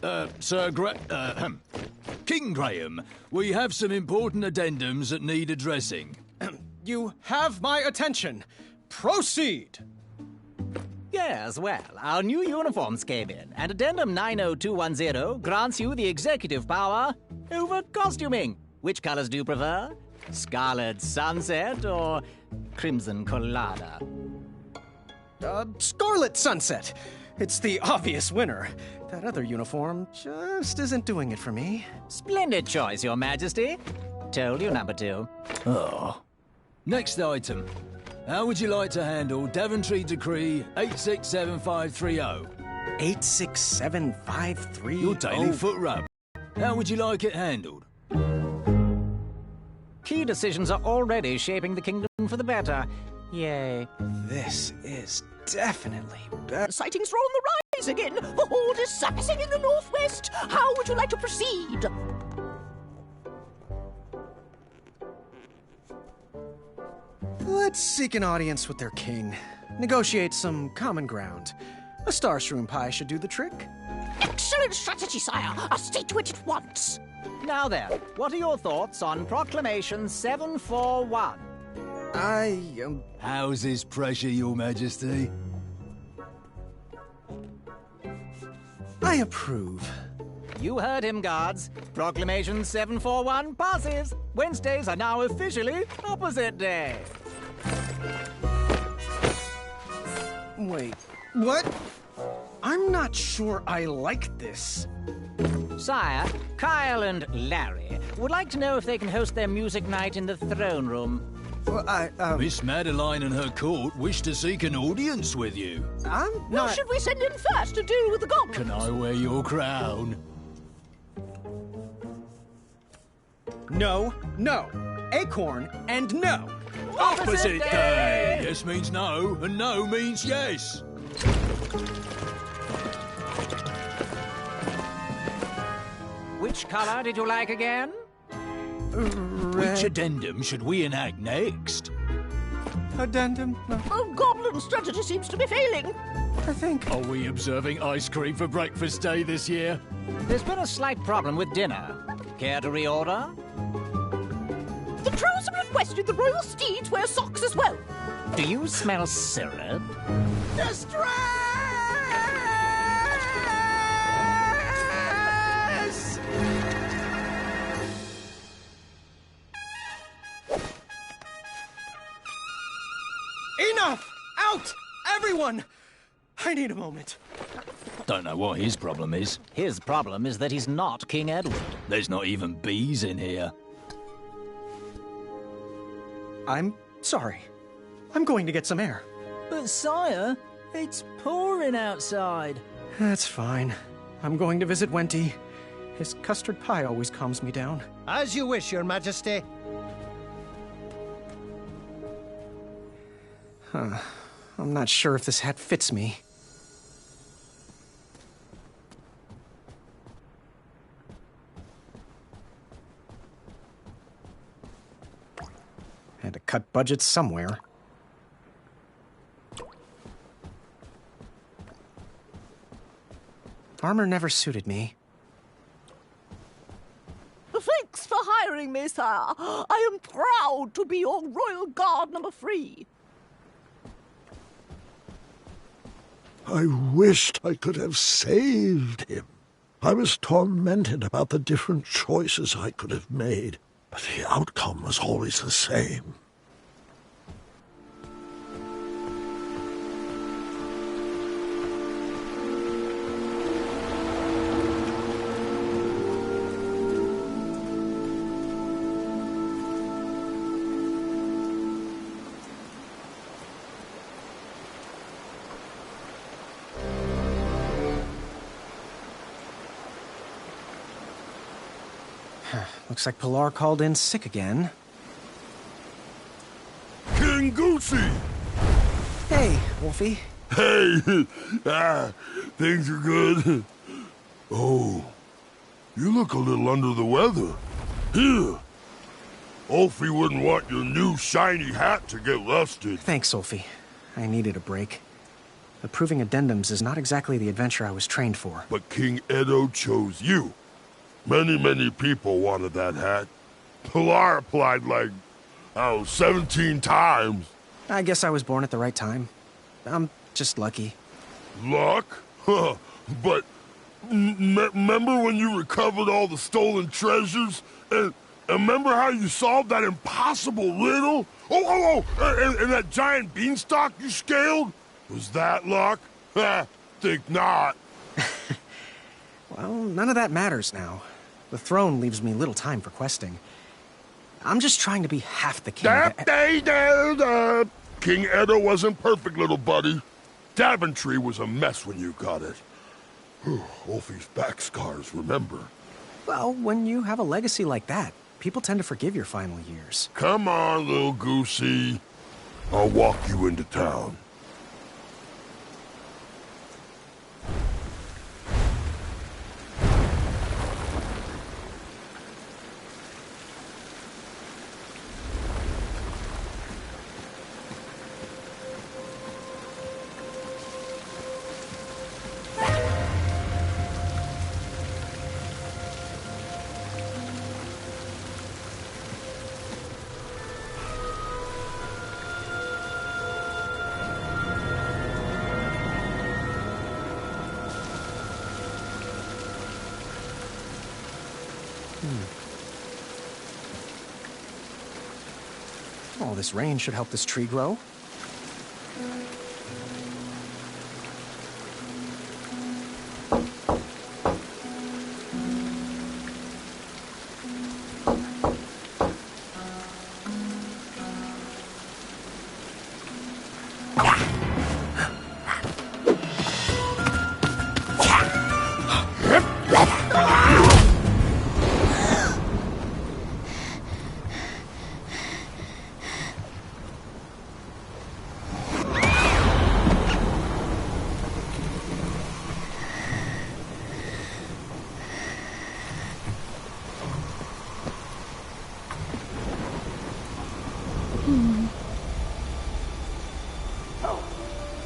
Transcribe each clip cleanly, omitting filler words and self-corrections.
Right, King Graham, we have some important addendums that need addressing. You have my attention. Proceed! Yes, well, our new uniforms came in, and Addendum 90210 grants you the executive power over costuming. Which colors do you prefer? Scarlet Sunset or Crimson Colada? Scarlet Sunset. It's the obvious winner. That other uniform just isn't doing it for me. Splendid choice, Your Majesty. Told you, number 2. Oh. Next item. How would you like to handle Daventry Decree 867530? 867530? Your daily foot rub. How would you like it handled? Key decisions are already shaping the kingdom for the better. Yay. This is definitely better. Sightings are on the rise again. The horde is surfacing in the northwest. How would you like to proceed? Let's seek an audience with their king. Negotiate some common ground. A star shroom pie should do the trick. Excellent strategy, sire. I'll stick to it at once. Now then, what are your thoughts on Proclamation 741? How's this pressure, Your Majesty? I approve. You heard him, guards. Proclamation 741 passes. Wednesdays are now officially opposite day. Wait, what? I'm not sure I like this. Sire, Kyle and Larry would like to know if they can host their music night in the throne room. Well, Miss Madeline and her court wish to seek an audience with you. I'm Who not... should we send in first to deal with the goblins? Can I wear your crown? No, no. Acorn, and no. Opposite day! Yes means no, and no means yes. Which color did you like again? Which addendum should we enact next? Addendum? No, Oh, goblin strategy seems to be failing. I think... Are we observing ice cream for breakfast day this year? There's been a slight problem with dinner. Care to reorder? The trolls have requested the royal steeds wear socks as well. Do you smell syrup? Distress! Enough! Out! Everyone! I need a moment. Don't know what his problem is. His problem is that he's not King Edward. There's not even bees in here. I'm sorry. I'm going to get some air. But sire, it's pouring outside. That's fine. I'm going to visit Wenty. His custard pie always calms me down. As you wish, Your Majesty. I'm not sure if this hat fits me. Had to cut budgets somewhere. Armor never suited me. Thanks for hiring me, sire. I am proud to be your royal guard number 3. I wished I could have saved him. I was tormented about the different choices I could have made, but the outcome was always the same. Looks like Pilar called in sick again. King Goosey! Hey, Wolfie. Hey! Things are good. Oh, you look a little under the weather. Here. Wolfie wouldn't want your new shiny hat to get rusted. Thanks, Sophie. I needed a break. Approving addendums is not exactly the adventure I was trained for. But King Edo chose you. Many people wanted that hat. Pilar applied like, 17 times. I guess I was born at the right time. I'm just lucky. Luck? Huh. But remember when you recovered all the stolen treasures? And remember how you solved that impossible riddle? And that giant beanstalk you scaled? Was that luck? Think not. Well, none of that matters now. The throne leaves me little time for questing. I'm just trying to be half the king. King Edo wasn't perfect, little buddy. Daventry was a mess when you got it. Wolfie's back scars, remember? Well, when you have a legacy like that, people tend to forgive your final years. Come on, little goosey. I'll walk you into town. All this rain should help this tree grow.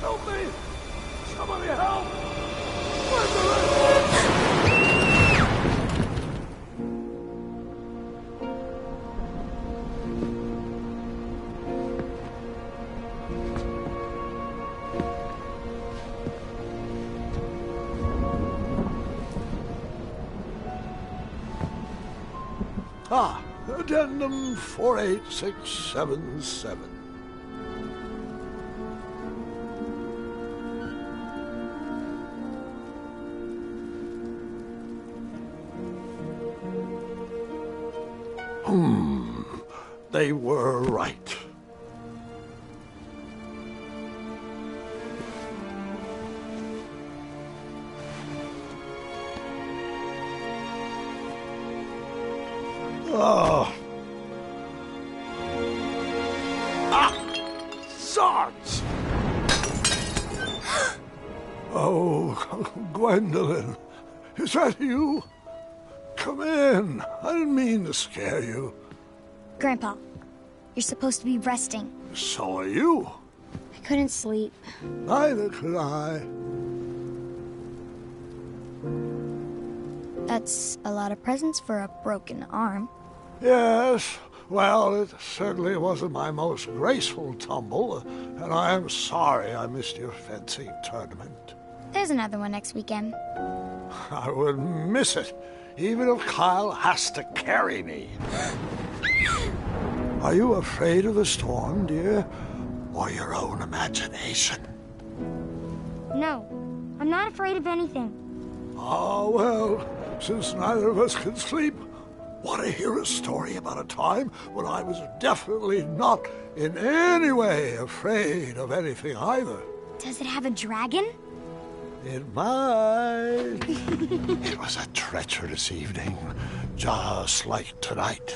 Help me! Somebody help! Addendum 48677. They were right. Zods! Oh, Gwendolyn, is that you? Come in. I didn't mean to scare you. Grandpa, you're supposed to be resting. So are you. I couldn't sleep. Neither could I. That's a lot of presents for a broken arm. Yes, well, it certainly wasn't my most graceful tumble, and I am sorry I missed your fencing tournament. There's another one next weekend. I wouldn't miss it, even if Kyle has to carry me. Are you afraid of the storm, dear? Or your own imagination? No, I'm not afraid of anything. Oh, well, since neither of us can sleep, want to hear a story about a time when I was definitely not in any way afraid of anything either. Does it have a dragon? It might. It was a treacherous evening, just like tonight.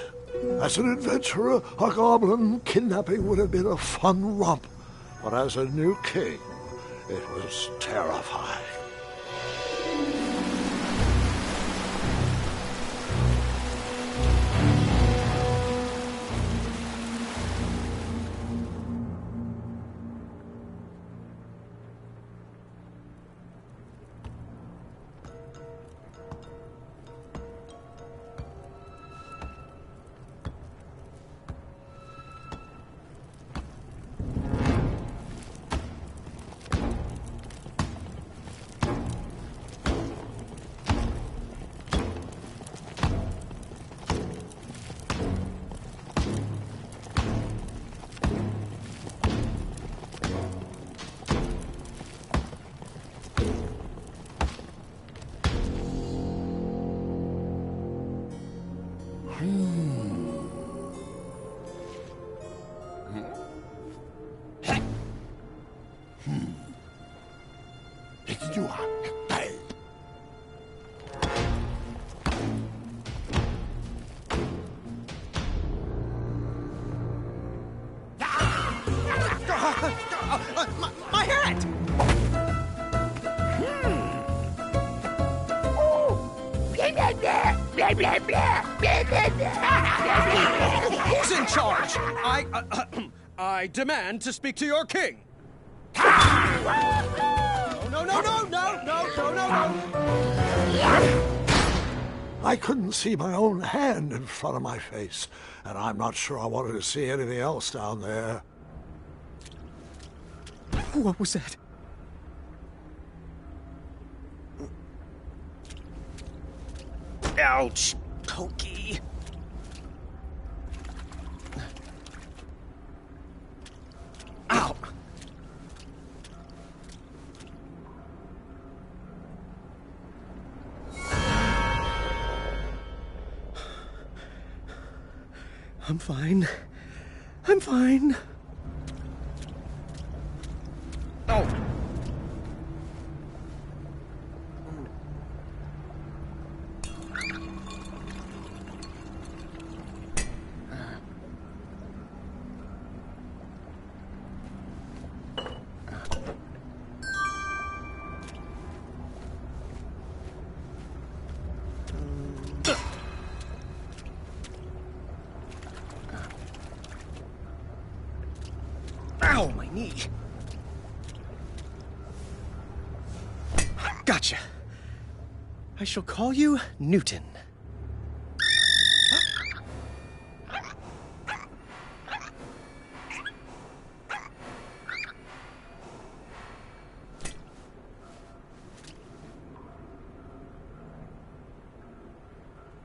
As an adventurer, a goblin kidnapping would have been a fun romp. But as a new king, it was terrifying. My hat! Who's in charge? I demand to speak to your king. No. I couldn't see my own hand in front of my face, and I'm not sure I wanted to see anything else down there. What was that? Ouch, Toki. Ow. I'm fine. I'm fine. Oh. Ow, my knee. Gotcha. I shall call you Newton.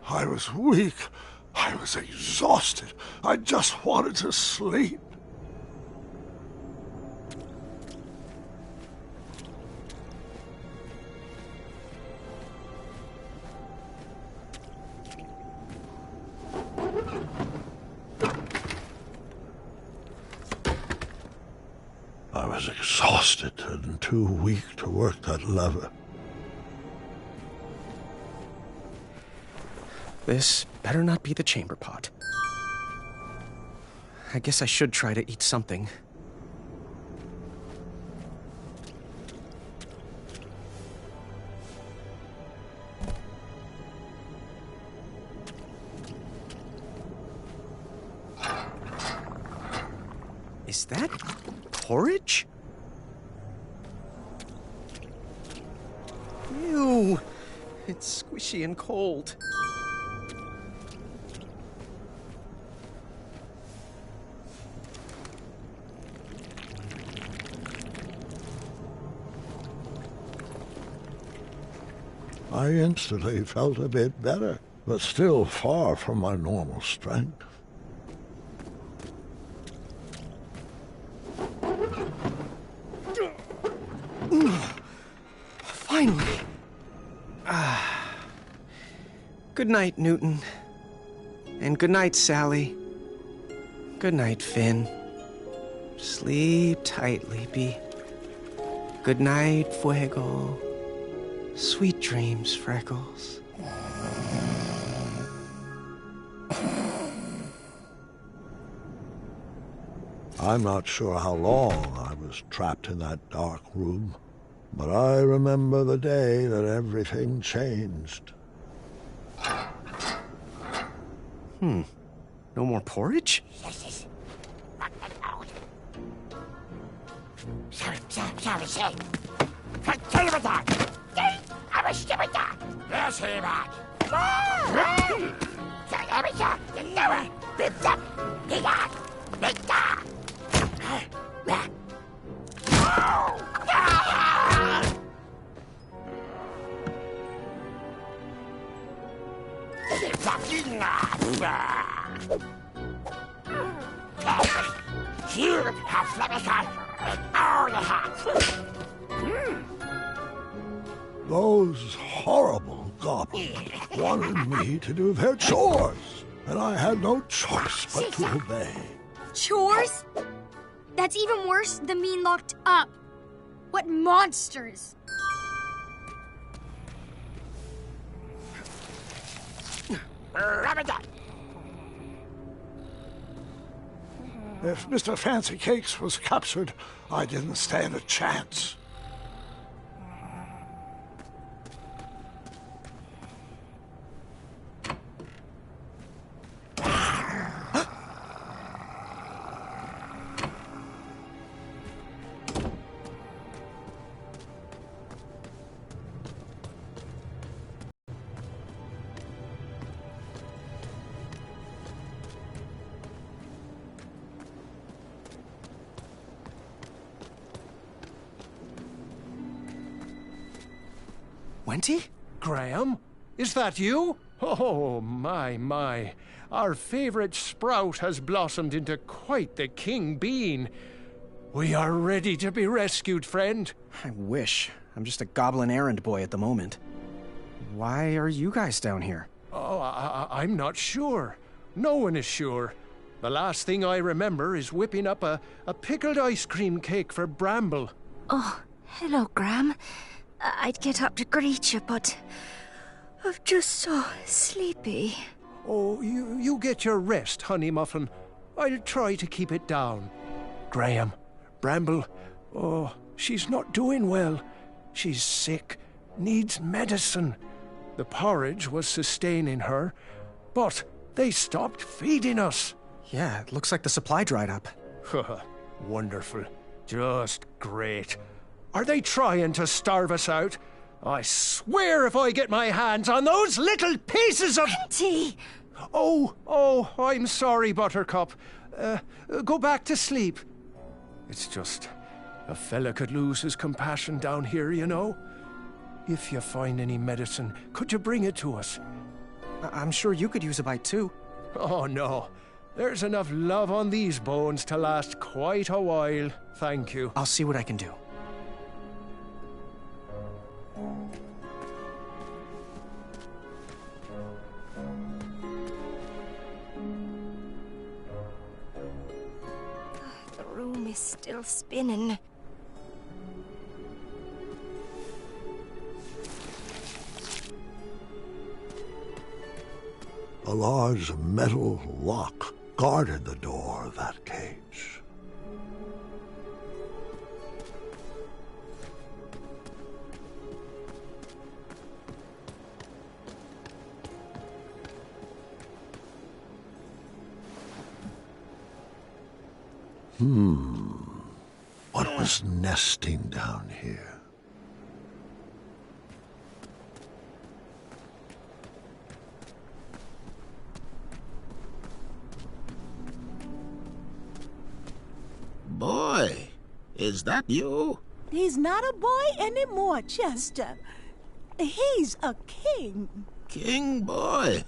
I was weak. I was exhausted. I just wanted to sleep. I was exhausted and too weak to work that lever. This better not be the chamber pot. I guess I should try to eat something. Is that porridge? Ew, it's squishy and cold. I instantly felt a bit better, but still far from my normal strength. Finally. Good night, Newton. And good night, Sally. Good night, Finn. Sleep tight, Leapy. Good night, Fuego. Sweet dreams, Freckles. I'm not sure how long I was trapped in that dark room, but I remember the day that everything changed. No more porridge? Those horrible goblins wanted me to do their chores, and I had no choice but to obey. Chores? That's even worse than being locked up. What monsters! If Mr. Fancy Cakes was captured, I didn't stand a chance. Wenty? Graham? Is that you? Oh, my. Our favorite sprout has blossomed into quite the king bean. We are ready to be rescued, friend. I wish. I'm just a goblin errand boy at the moment. Why are you guys down here? Oh, I'm not sure. No one is sure. The last thing I remember is whipping up a pickled ice cream cake for Bramble. Oh, hello, Graham. I'd get up to greet you, but I'm just so sleepy. Oh, you get your rest, Honey Muffin. I'll try to keep it down. Graham, Bramble, oh, she's not doing well. She's sick, needs medicine. The porridge was sustaining her, but they stopped feeding us. Yeah, it looks like the supply dried up. Wonderful. Just great. Are they trying to starve us out? I swear if I get my hands on those little pieces of... Auntie! Oh, I'm sorry, Buttercup. Go back to sleep. It's just... a fella could lose his compassion down here, you know. If you find any medicine, could you bring it to us? I'm sure you could use a bite, too. Oh, no. There's enough love on these bones to last quite a while. Thank you. I'll see what I can do. The room is still spinning. A large metal lock guarded the door of that cage. What was nesting down here? Boy, is that you? He's not a boy anymore, Chester. He's a king. King Boy.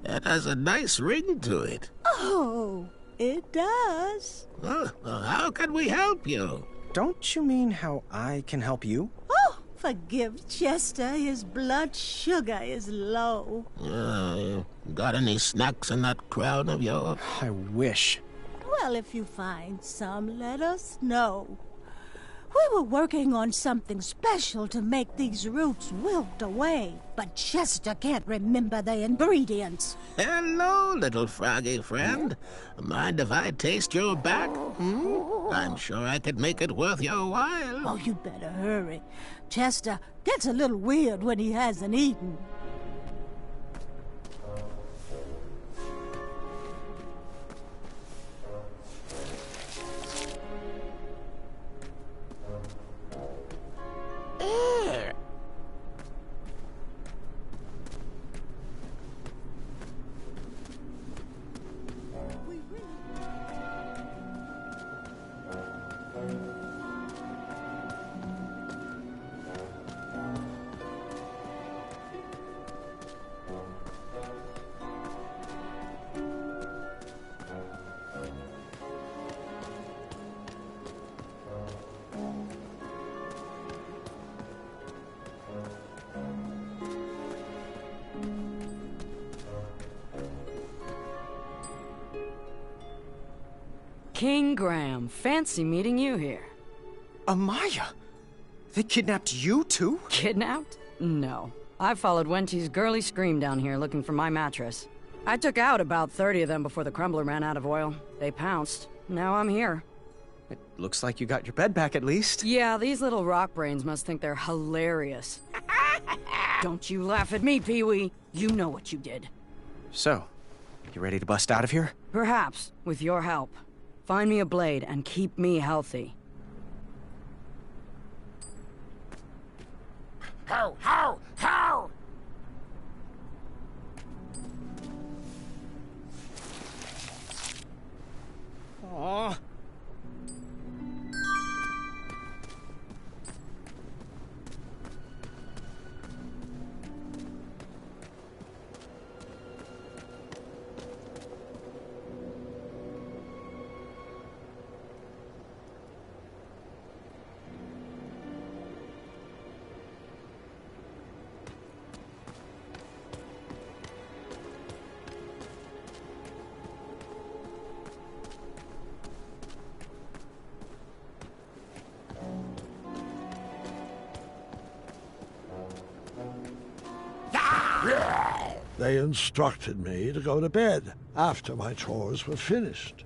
That has a nice ring to it. Oh, it does. Well, how can we help you? Don't you mean how I can help you? Oh, forgive Chester. His blood sugar is low. Got any snacks in that crown of yours? I wish. Well, if you find some, let us know. We were working on something special to make these roots wilt away, but Chester can't remember the ingredients. Hello, little froggy friend. Mind if I taste your back? I'm sure I could make it worth your while. Oh, you better hurry. Chester gets a little weird when he hasn't eaten. King Graham. Fancy meeting you here. Amaya? They kidnapped you, too? Kidnapped? No. I followed Wenty's girly scream down here looking for my mattress. I took out about 30 of them before the crumbler ran out of oil. They pounced. Now I'm here. It looks like you got your bed back at least. Yeah, these little rock brains must think they're hilarious. Don't you laugh at me, Pee-wee. You know what you did. So, you ready to bust out of here? Perhaps, with your help. Find me a blade and keep me healthy. How? How? Aww. They instructed me to go to bed after my chores were finished.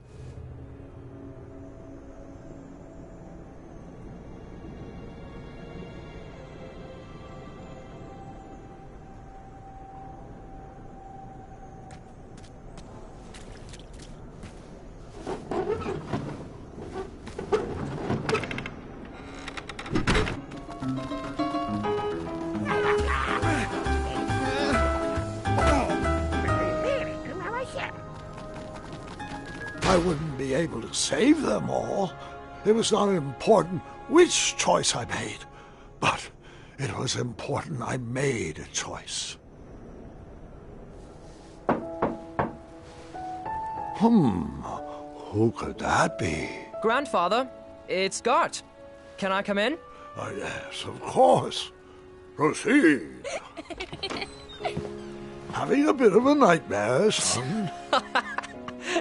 I wouldn't be able to save them all. It was not important which choice I made, but it was important I made a choice. Who could that be? Grandfather, it's Gart. Can I come in? Yes, of course. Proceed. Having a bit of a nightmare, son?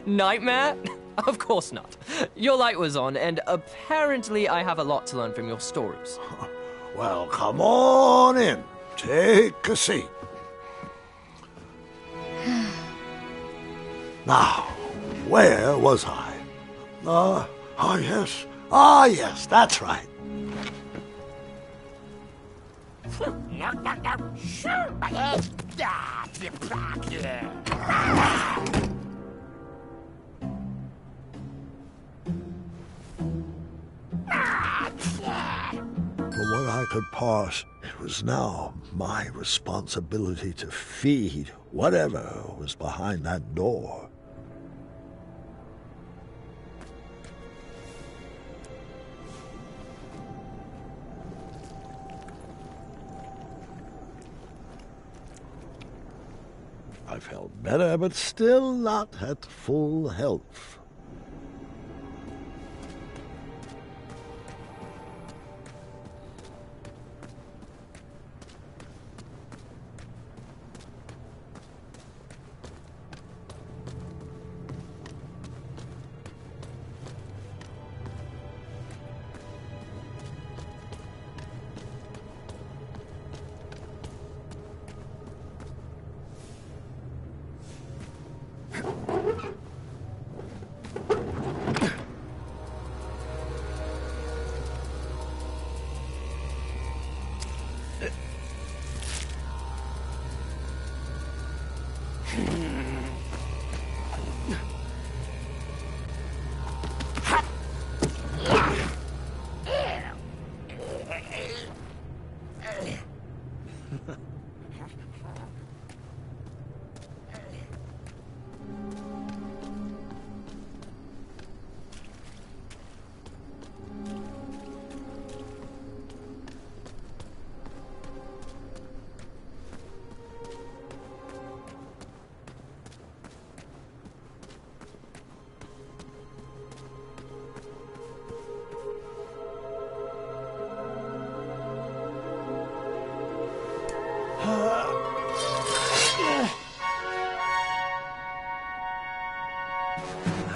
Nightmare? Of course not. Your light was on, and apparently I have a lot to learn from your stories. Well, come on in. Take a seat. Now, where was I? Yes. Yes, that's right. From what I could parse, it was now my responsibility to feed whatever was behind that door. I felt better, but still not at full health.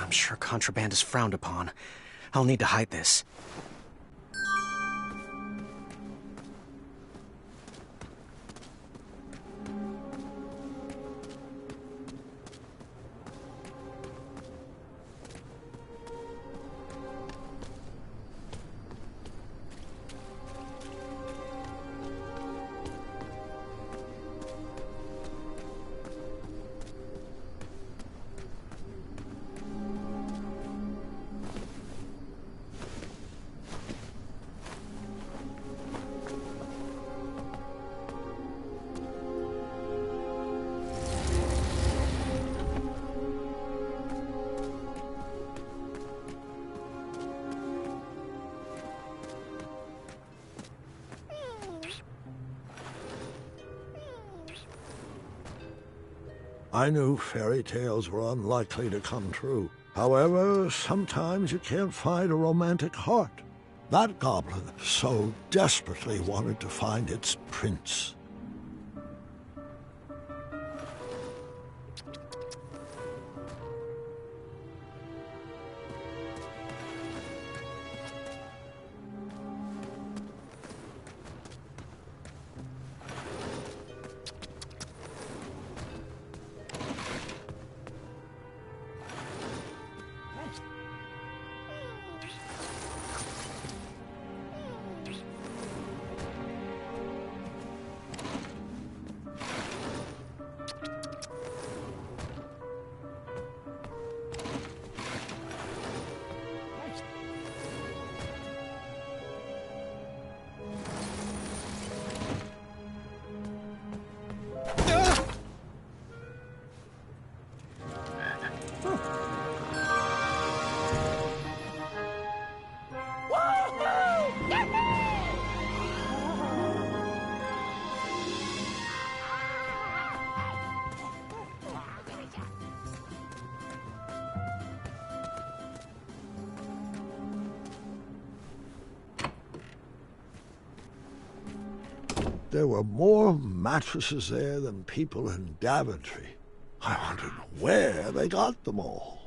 I'm sure contraband is frowned upon. I'll need to hide this. I knew fairy tales were unlikely to come true. However, sometimes you can't find a romantic heart. That goblin so desperately wanted to find its prince. There were more mattresses there than people in Daventry. I wondered where they got them all.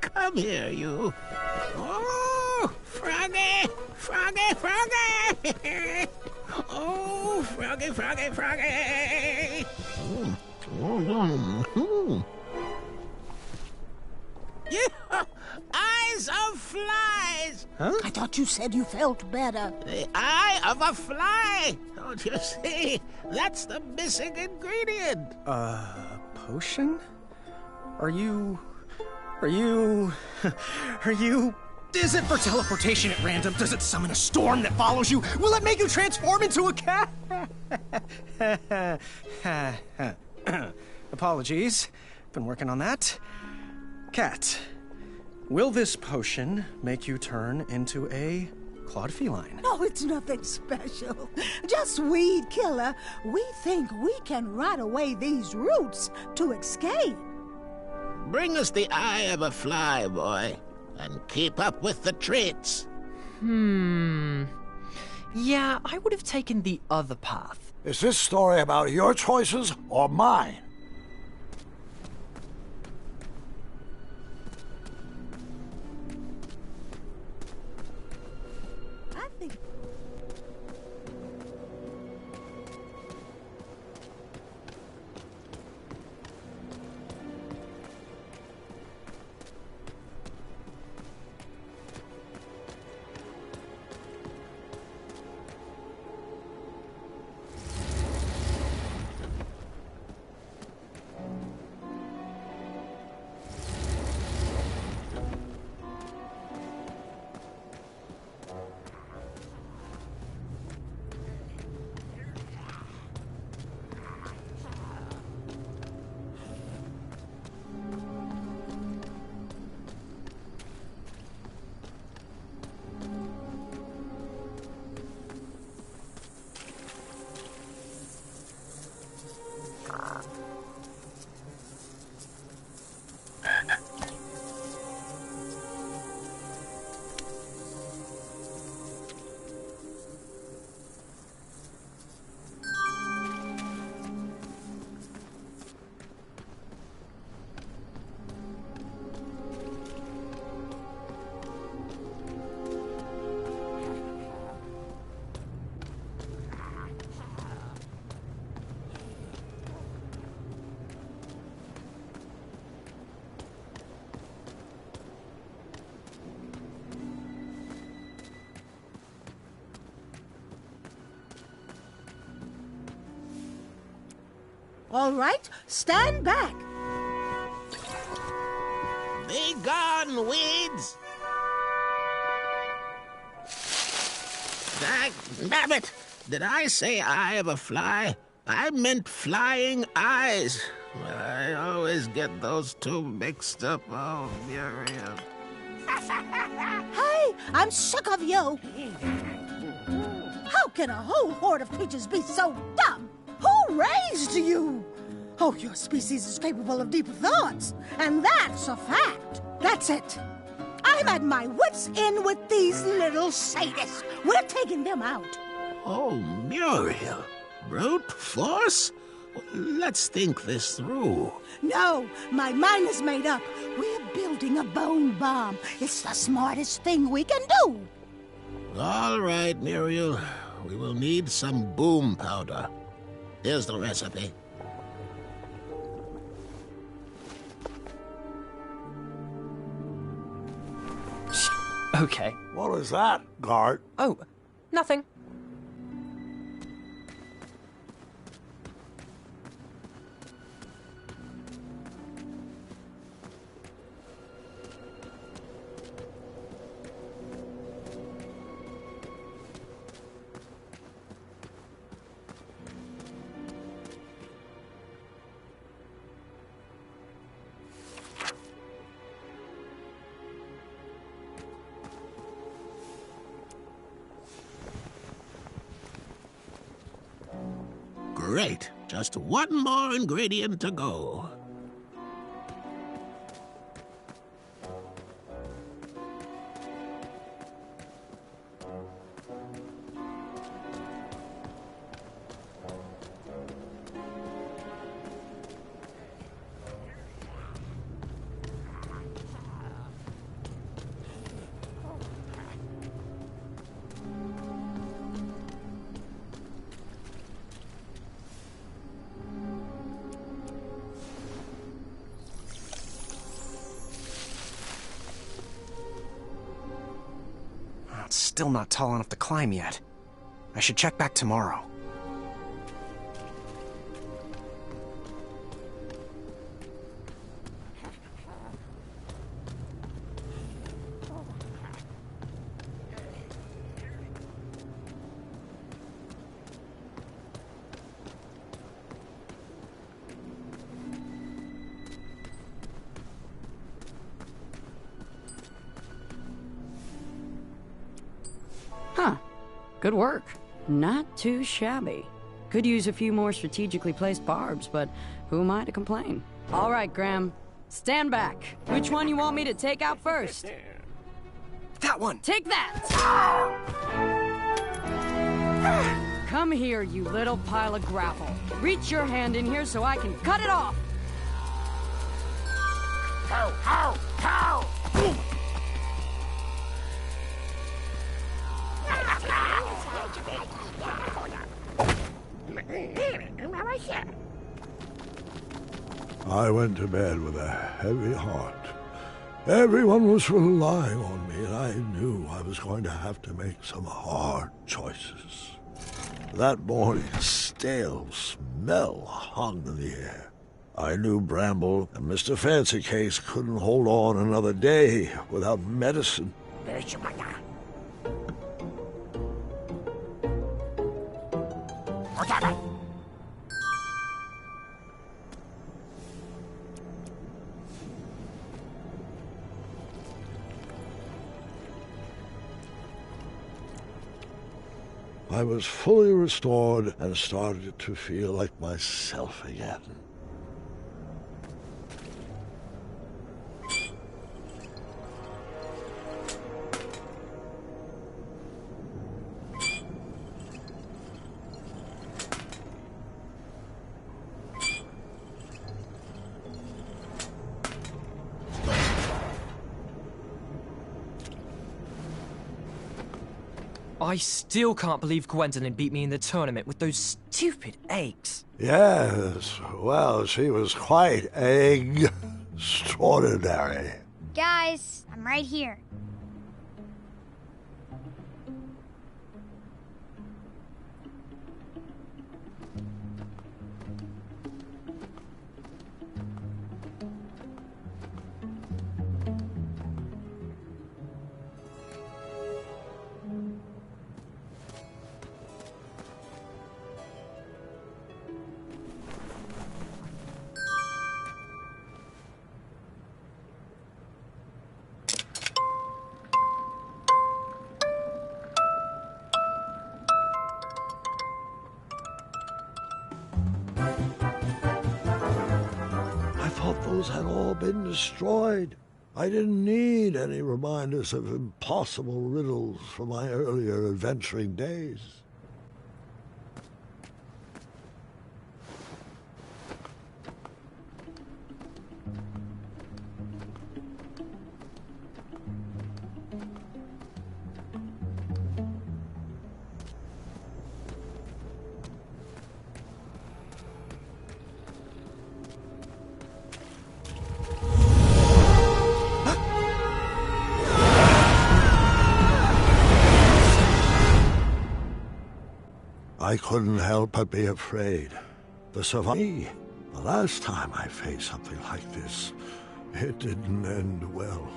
Come here, you. Oh, Froggy! Froggy, Froggy! Oh, Froggy, Froggy, Froggy! Yeah, eyes of flies! Huh? I thought you said you felt better. The eye of a fly! Don't you see? That's the missing ingredient. Potion? Are you... Is it for teleportation at random? Does it summon a storm that follows you? Will it make you transform into a cat? Apologies. Been working on that. Cat, will this potion make you turn into a clawed feline? No, it's nothing special. Just weed killer. We think we can rot away these roots to escape. Bring us the eye of a fly, boy, and keep up with the treats. Yeah, I would have taken the other path. Is this story about your choices or mine? I think... All right, stand back. Be gone, weeds! Damn it! Did I say eye of a fly? I meant flying eyes. I always get those two mixed up. Oh, Muriel. Hey, I'm sick of you. How can a whole horde of creatures be so dumb? Who raised you? Oh, your species is capable of deeper thoughts, and that's a fact. That's it. I'm at my wits' end with these little sadists. We're taking them out. Oh, Muriel. Brute force? Let's think this through. No, my mind is made up. We're building a bone bomb. It's the smartest thing we can do. All right, Muriel. We will need some boom powder. Here's the recipe. Okay. What was that, Gart? Oh, nothing. Great. Just one more ingredient to go. It's still not tall enough to climb yet. I should check back tomorrow. Huh. Good work. Not too shabby. Could use a few more strategically placed barbs, but who am I to complain? All right, Graham. Stand back. Which one you want me to take out first? That one! Take that! Come here, you little pile of gravel. Reach your hand in here so I can cut it off! How, how! I went to bed with a heavy heart. Everyone was relying on me, and I knew I was going to have to make some hard choices. That morning, a stale smell hung in the air. I knew Bramble and Mr. Fancy Case couldn't hold on another day without medicine. I was fully restored and started to feel like myself again. I still can't believe Gwendolyn beat me in the tournament with those stupid eggs. Yes, well, she was quite egg extraordinary. Guys, I'm right here. riddles had all been destroyed. I didn't need any reminders of impossible riddles from my earlier adventuring days. I couldn't help but be afraid. The last time I faced something like this, it didn't end well.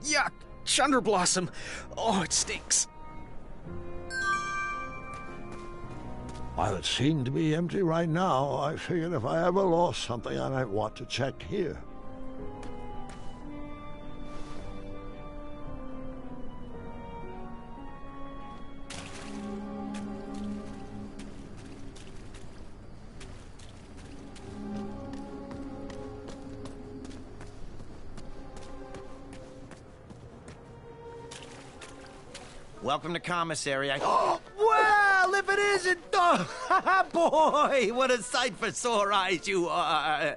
Yuck! Chunderblossom! Oh, it stinks. While it seemed to be empty right now, I figured if I ever lost something, I might want to check here. Welcome to commissary. Well, if it isn't... Oh, boy, what a sight for sore eyes you are.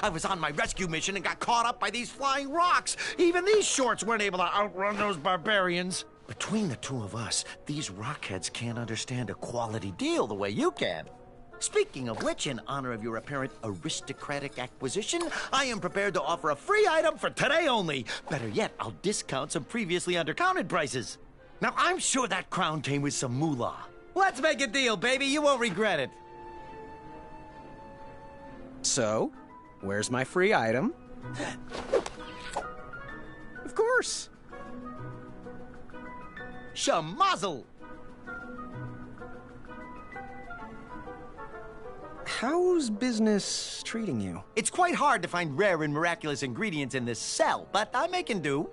I was on my rescue mission and got caught up by these flying rocks. Even these shorts weren't able to outrun those barbarians. Between the two of us, these rockheads can't understand a quality deal the way you can. Speaking of which, in honor of your apparent aristocratic acquisition, I am prepared to offer a free item for today only. Better yet, I'll discount some previously undercounted prices. Now, I'm sure that crown came with some moolah. Let's make a deal, baby. You won't regret it. So, where's my free item? Of course. Shamazel! How's business treating you? It's quite hard to find rare and miraculous ingredients in this cell, but I'm making do.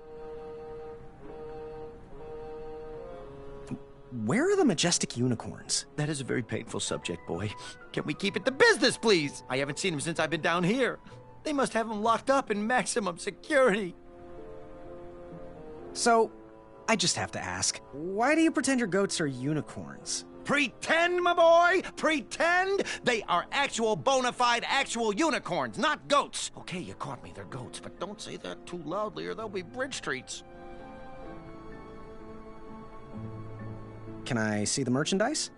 Where are the majestic unicorns? That is a very painful subject, boy. Can we keep it to business, please? I haven't seen them since I've been down here. They must have them locked up in maximum security. So, I just have to ask, why do you pretend your goats are unicorns? Pretend, my boy! Pretend! They are actual, bona fide, actual unicorns, not goats. Okay, you caught me, they're goats, but don't say that too loudly or they'll be bridge streets. Can I see the merchandise?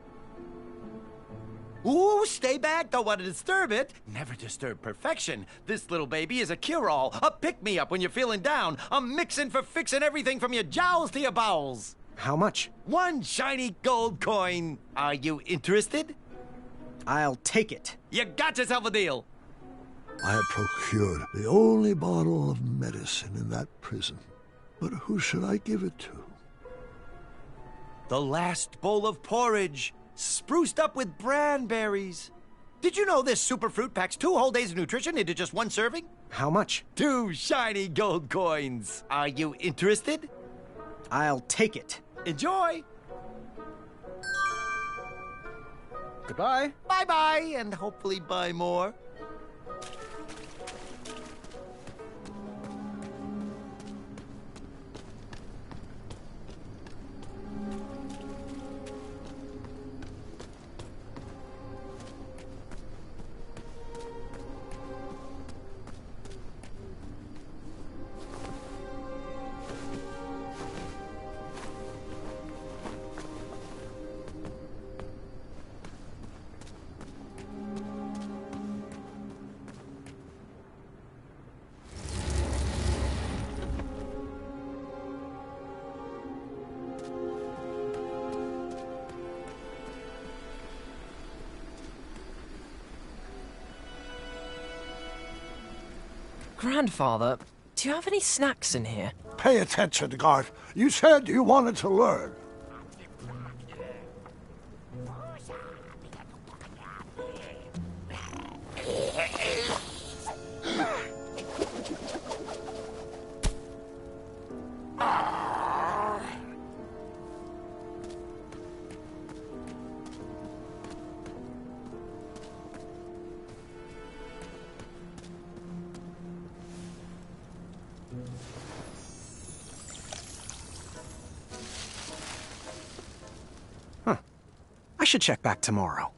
Ooh, stay back, don't want to disturb it. Never disturb perfection. This little baby is a cure-all, a pick-me-up when you're feeling down, a mixin' for fixing everything from your jowls to your bowels. How much? 1 shiny gold coin. Are you interested? I'll take it. You got yourself a deal. I had procured the only bottle of medicine in that prison. But who should I give it to? The last bowl of porridge, spruced up with branberries. Did you know this super fruit packs 2 whole days of nutrition into just 1 serving? How much? 2 shiny gold coins. Are you interested? I'll take it. Enjoy. Goodbye. Bye-bye, and hopefully buy more. Grandfather, do you have any snacks in here? Pay attention, Gart. You said you wanted to learn. I should check back tomorrow.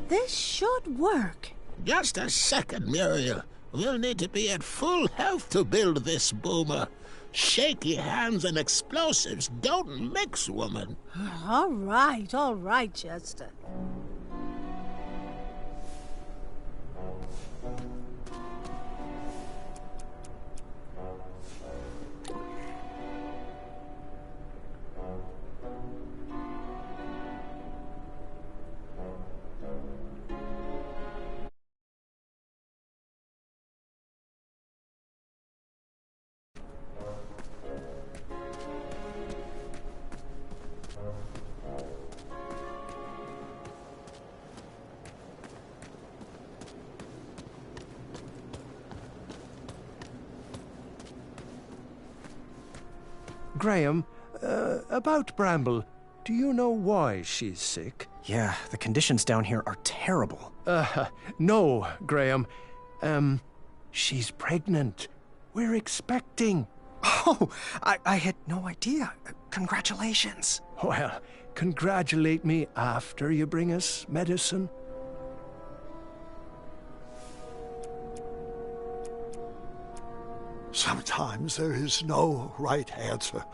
This should work. Just a second, Muriel. We'll need to be at full health to build this boomer. Shaky hands and explosives don't mix, woman. All right, Chester. Graham, about Bramble, do you know why she's sick? Yeah, the conditions down here are terrible. No, Graham. She's pregnant. We're expecting. Oh, I had no idea. Congratulations. Well, congratulate me after you bring us medicine. Sometimes there is no right answer,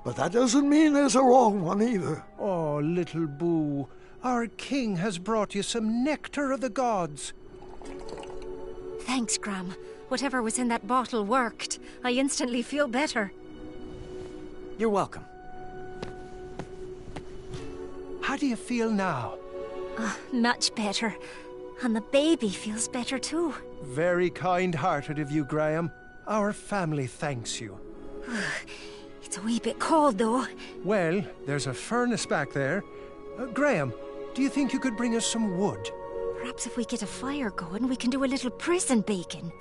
but that doesn't mean there's a wrong one either. Oh, little Boo, our king has brought you some nectar of the gods. Thanks, Gram. Whatever was in that bottle worked. I instantly feel better. You're welcome. How do you feel now? Much better. And the baby feels better too. Very kind-hearted of you, Graham. Our family thanks you. It's a wee bit cold, though. Well, there's a furnace back there. Graham, do you think you could bring us some wood? Perhaps if we get a fire going, we can do a little prison baking.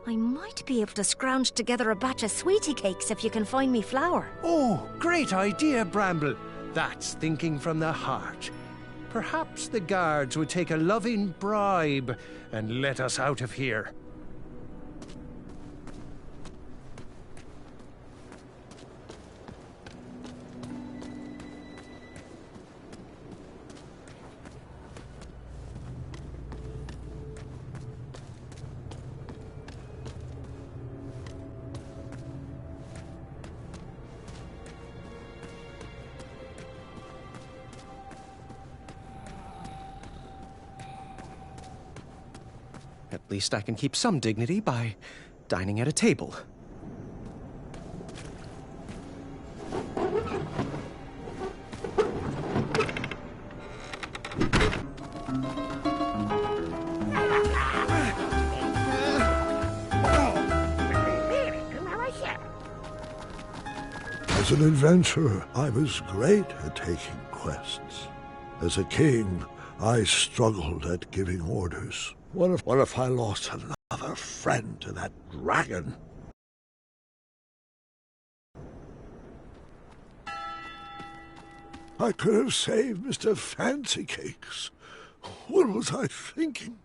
I might be able to scrounge together a batch of sweetie cakes if you can find me flour. Oh, great idea, Bramble. That's thinking from the heart. Perhaps the guards would take a loving bribe and let us out of here. At least I can keep some dignity by dining at a table. As an adventurer, I was great at taking quests. As a king, I struggled at giving orders. What if I lost another friend to that dragon? I could have saved Mr. Fancy Cakes. What was I thinking?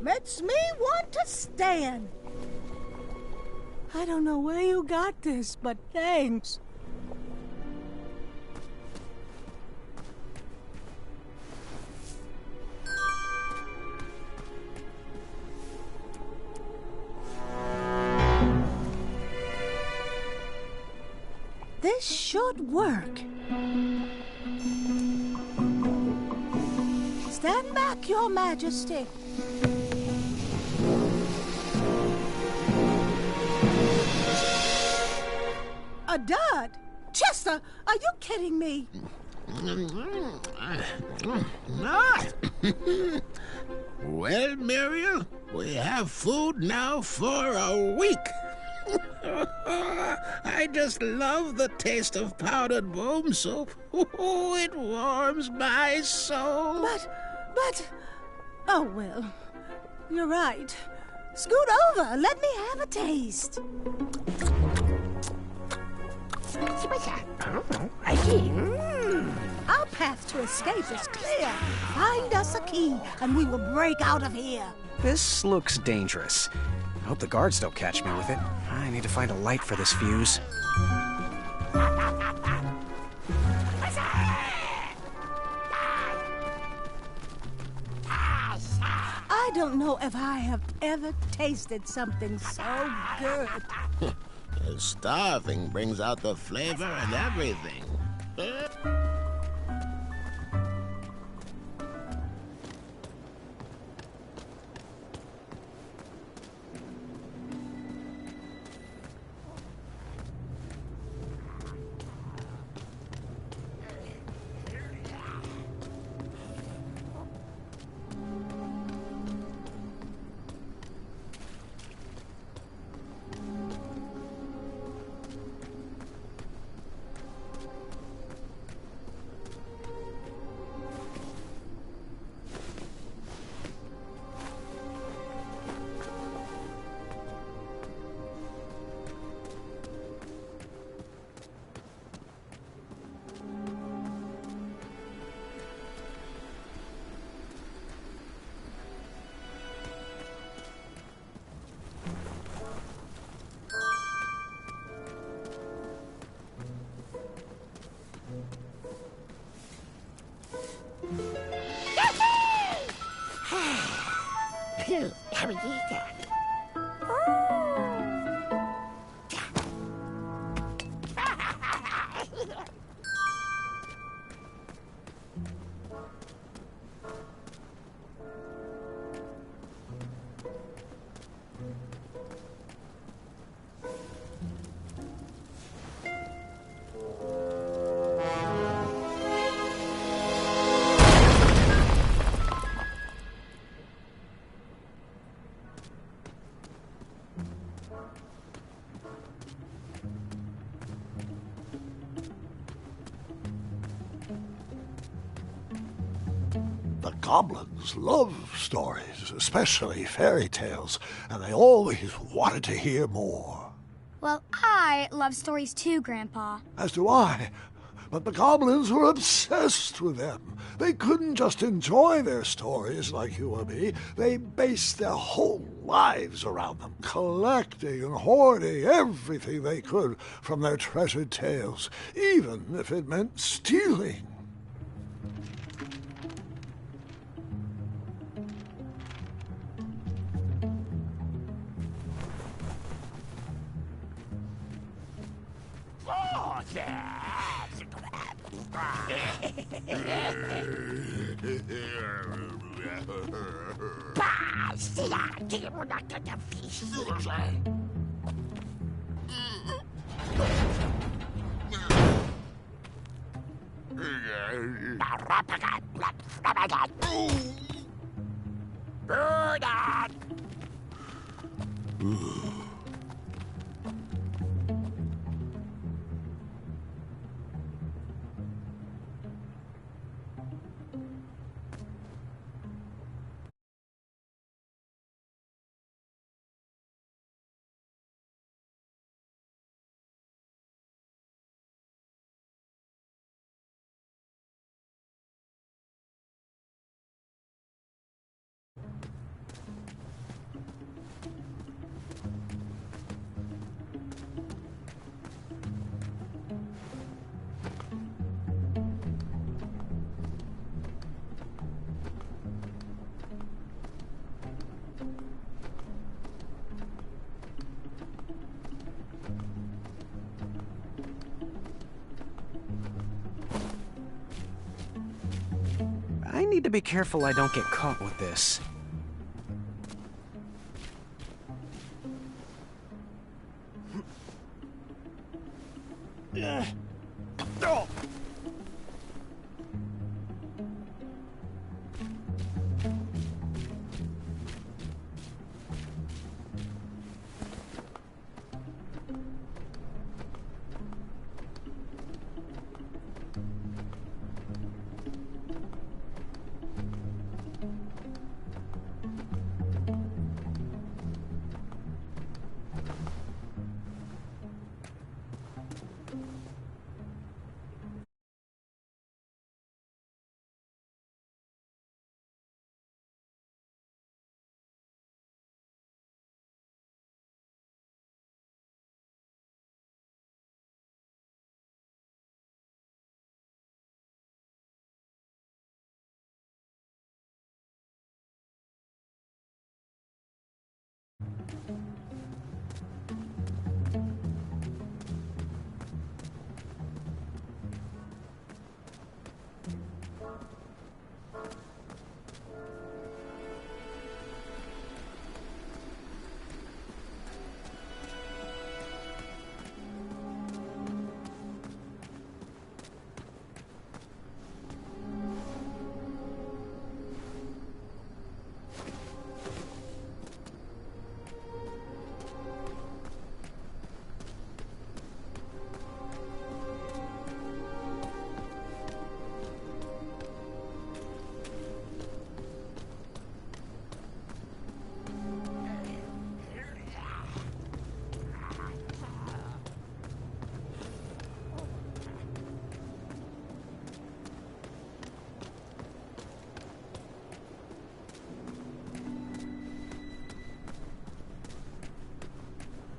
Makes me want to stand. I don't know where you got this, but thanks. This should work. Stand back, Your Majesty. A dud? Chester, are you kidding me? Well, Muriel, we have food now for a week. I just love the taste of powdered boom soup. It warms my soul. But... Oh, well, you're right. Scoot over. Let me have a taste. Our path to escape is clear. Find us a key, and we will break out of here. This looks dangerous. I hope the guards don't catch me with it. I need to find a light for this fuse. I don't know if I have ever tasted something so good. Starving brings out the flavor and everything. The goblins love stories, especially fairy tales, and they always wanted to hear more. Well, I love stories too, Grandpa. As do I. But the goblins were obsessed with them. They couldn't just enjoy their stories like you or me. They based their whole lives around them, collecting and hoarding everything they could from their treasured tales, even if it meant stealing. need to be careful I don't get caught with this.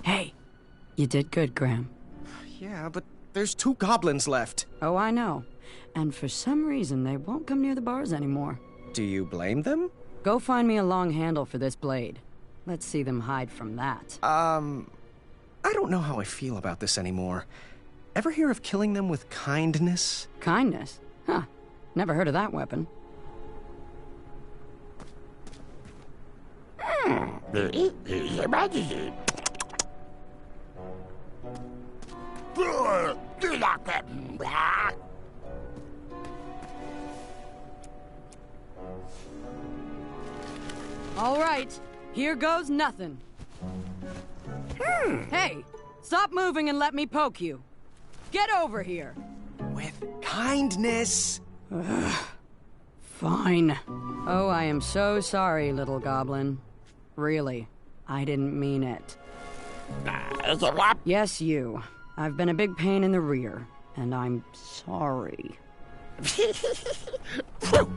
Hey, you did good, Graham. Yeah, but there's 2 goblins left. Oh, I know. And for some reason, they won't come near the bars anymore. Do you blame them? Go find me a long handle for this blade. Let's see them hide from that. I don't know how I feel about this anymore. Ever hear of killing them with kindness? Kindness? Huh. Never heard of that weapon. All right, here goes nothing. Hey, stop moving and let me poke you. Get over here. With kindness. Fine. Oh, I am so sorry, little goblin. Really, I didn't mean it. Yes, you. I've been a big pain in the rear, and I'm sorry.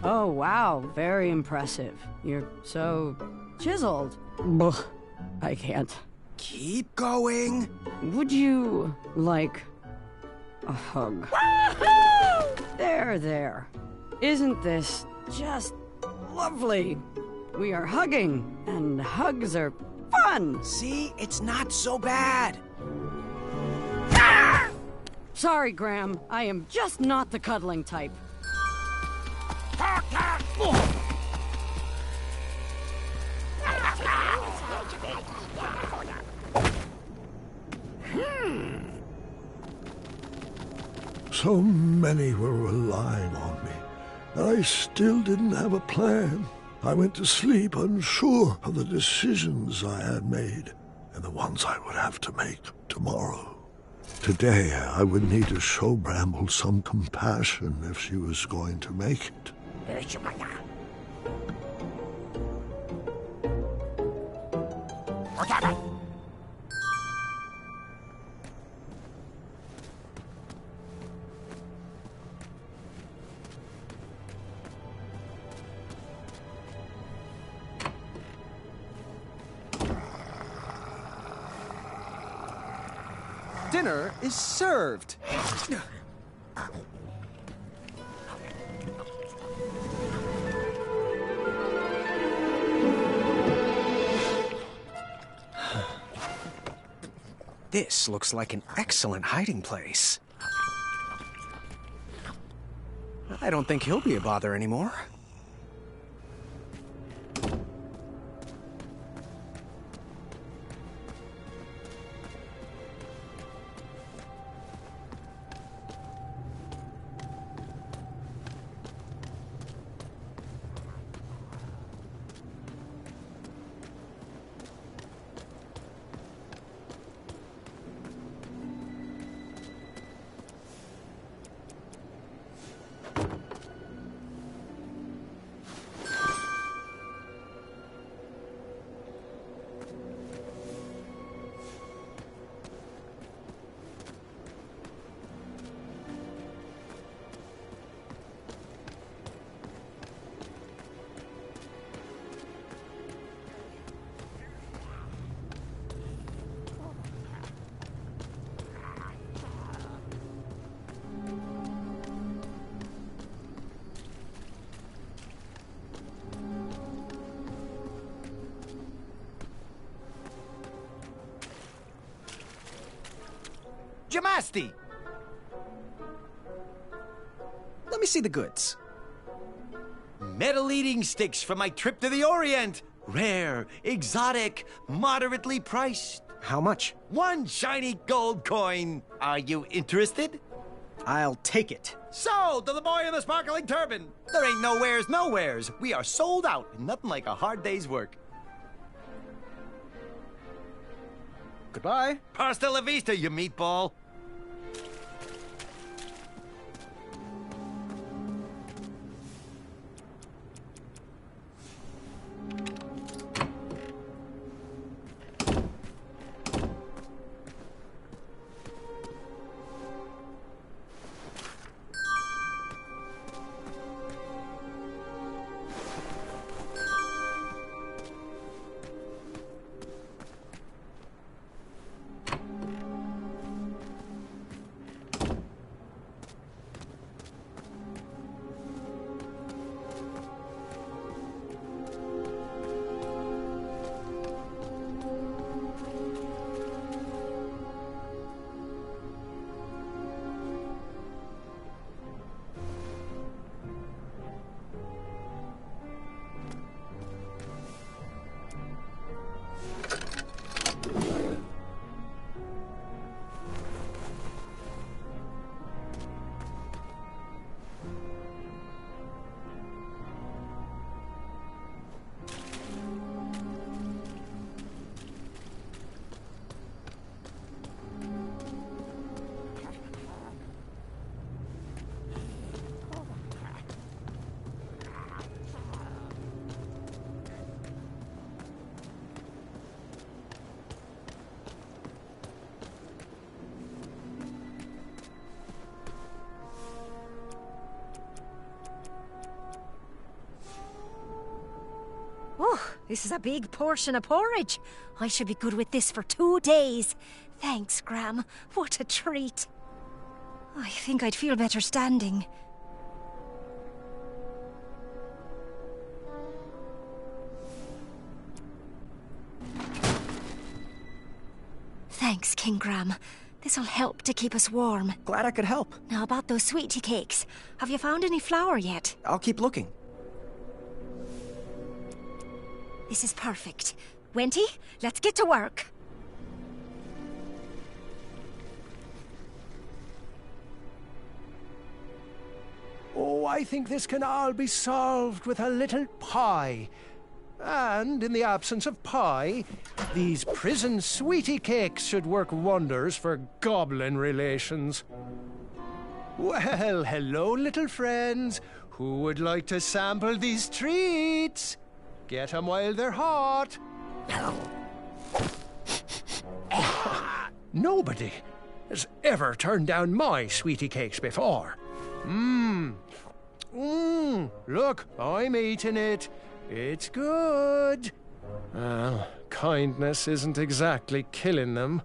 Oh, wow, very impressive. You're so chiseled. Ugh, I can't. Keep going. Would you like a hug? There, there. Isn't this just lovely? We are hugging, and hugs are fun. See, it's not so bad. Sorry, Graham. I am just not the cuddling type. So many were relying on me, and I still didn't have a plan. I went to sleep unsure of the decisions I had made and the ones I would have to make tomorrow. Today, I would need to show Bramble some compassion if she was going to make it. Dinner is served. This looks like an excellent hiding place. I don't think he'll be a bother anymore. Jamasti! Let me see the goods. Metal eating sticks from my trip to the Orient. Rare, exotic, moderately priced. How much? 1 shiny gold coin. Are you interested? I'll take it. Sold to the boy in the sparkling turban. There ain't nowheres. We are sold out. Nothing like a hard day's work. Goodbye. Hasta la vista, you meatball. Oh, this is a big portion of porridge. I should be good with this for 2 days. Thanks, Gram. What a treat. I think I'd feel better standing. Thanks, King Gram. This'll help to keep us warm. Glad I could help. Now about those sweetie cakes. Have you found any flour yet? I'll keep looking. This is perfect. Wenty, let's get to work. Oh, I think this can all be solved with a little pie. And in the absence of pie, these prison sweetie cakes should work wonders for goblin relations. Well, hello, little friends. Who would like to sample these treats? Get 'em while they're hot. Nobody has ever turned down my sweetie cakes before. Look, I'm eating it. It's good. Well, kindness isn't exactly killing them.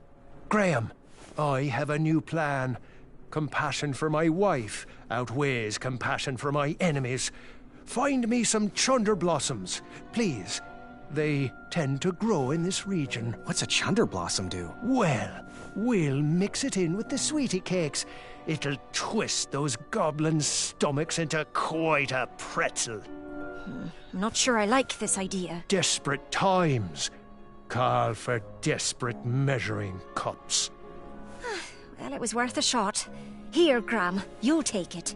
Graham, I have a new plan. Compassion for my wife outweighs compassion for my enemies. Find me some chunder blossoms, please. They tend to grow in this region. What's a chunder blossom do? Well, we'll mix it in with the sweetie cakes. It'll twist those goblins' stomachs into quite a pretzel. I'm not sure I like this idea. Desperate times call for desperate measuring cups. Well, it was worth a shot. Here, Gram, you'll take it.